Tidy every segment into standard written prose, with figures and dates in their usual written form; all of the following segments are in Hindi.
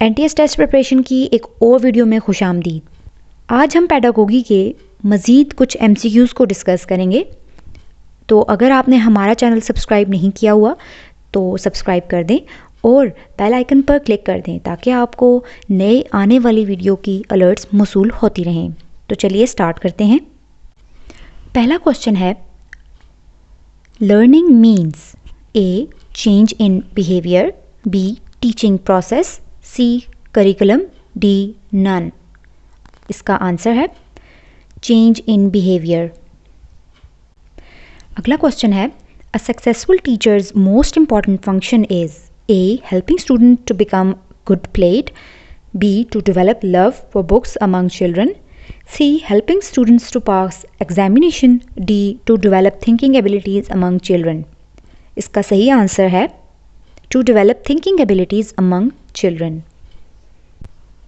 एनटीएस टेस्ट प्रिपरेशन की एक और वीडियो में खुशामदीद। आज हम पेडागोगी के मज़ीद कुछ एमसीक्यूज़ को डिस्कस करेंगे। तो अगर आपने हमारा चैनल सब्सक्राइब नहीं किया हुआ तो सब्सक्राइब कर दें और बेल आइकन पर क्लिक कर दें ताकि आपको नए आने वाली वीडियो की अलर्ट्स मौसूल होती रहें। तो चलिए स्टार्ट करते हैं। पहला क्वेश्चन है, learning means A change in behaviour, B teaching process, C curriculum, D none. इसका आंसर है चेंज इन बिहेवियर। अगला क्वेश्चन है, a successful teacher's most important function is A helping student to become good played, B to develop love for books among children, C helping students to pass examination, D to develop thinking abilities among children. इसका सही आंसर है to develop thinking abilities among children.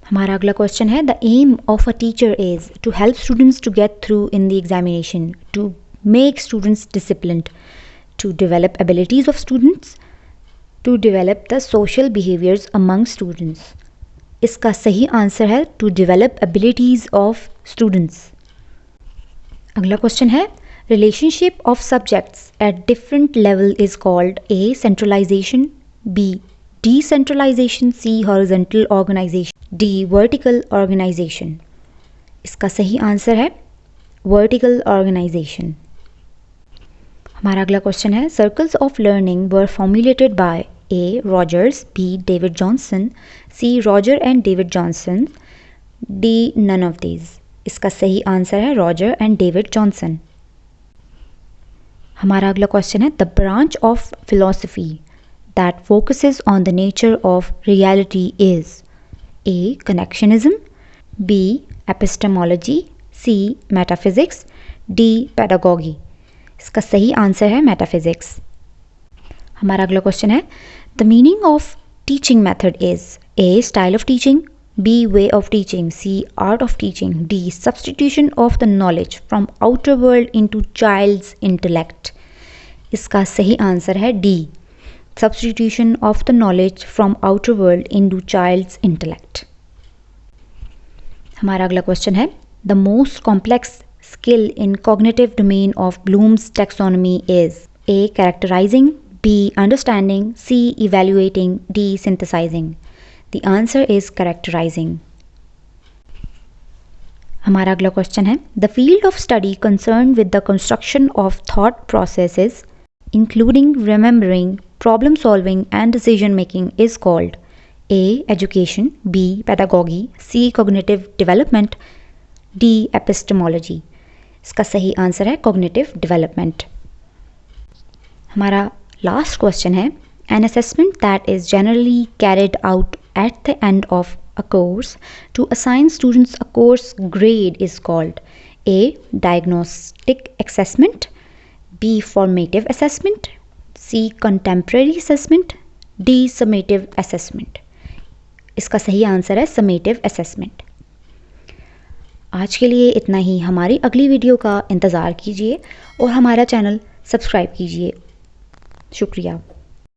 हमारा अगला क्वेश्चन है, the aim of a teacher is to help students to get through in the examination, to make students disciplined, to develop abilities of students, to develop the social behaviours among students. इसका सही आंसर है to develop abilities of students. अगला क्वेश्चन है, relationship of subjects at different level is called A centralisation, B decentralization, C horizontal organization, D vertical organization। इसका सही आंसर है vertical organization। हमारा अगला क्वेश्चन है, circles of learning were formulated by A Rogers, B David Johnson, C Roger and David Johnson, D none of these। इसका सही आंसर है Roger and David Johnson। हमारा अगला क्वेश्चन है, the branch of philosophy that focuses on the nature of reality is A connectionism, B epistemology, C metaphysics, D pedagogy। इसका सही आंसर है metaphysics। हमारा अगला क्वेश्चन है, the meaning of teaching method is A style of teaching, B way of teaching, C art of teaching, D substitution of the knowledge from outer world into child's intellect। इसका सही आंसर है D substitution of the knowledge from outer world into child's intellect। हमारा अगला क्वेश्चन है, the most complex skill in cognitive domain of Bloom's taxonomy is A characterizing, B understanding, C evaluating, D synthesizing। The answer is characterizing। हमारा अगला क्वेश्चन है, the field of study concerned with the construction of thought processes including remembering, problem solving and decision making is called A education, B pedagogy, C cognitive development, D epistemology। इसका सही आंसर है cognitive development। हमारा लास्ट क्वेश्चन है, an assessment that is generally carried out at the end of a course to assign students a course grade is called A diagnostic assessment, B formative assessment, C contemporary assessment, D summative assessment। इसका सही आंसर है summative assessment। आज के लिए इतना ही। हमारी अगली वीडियो का इंतज़ार कीजिए और हमारा चैनल सब्सक्राइब कीजिए। शुक्रिया।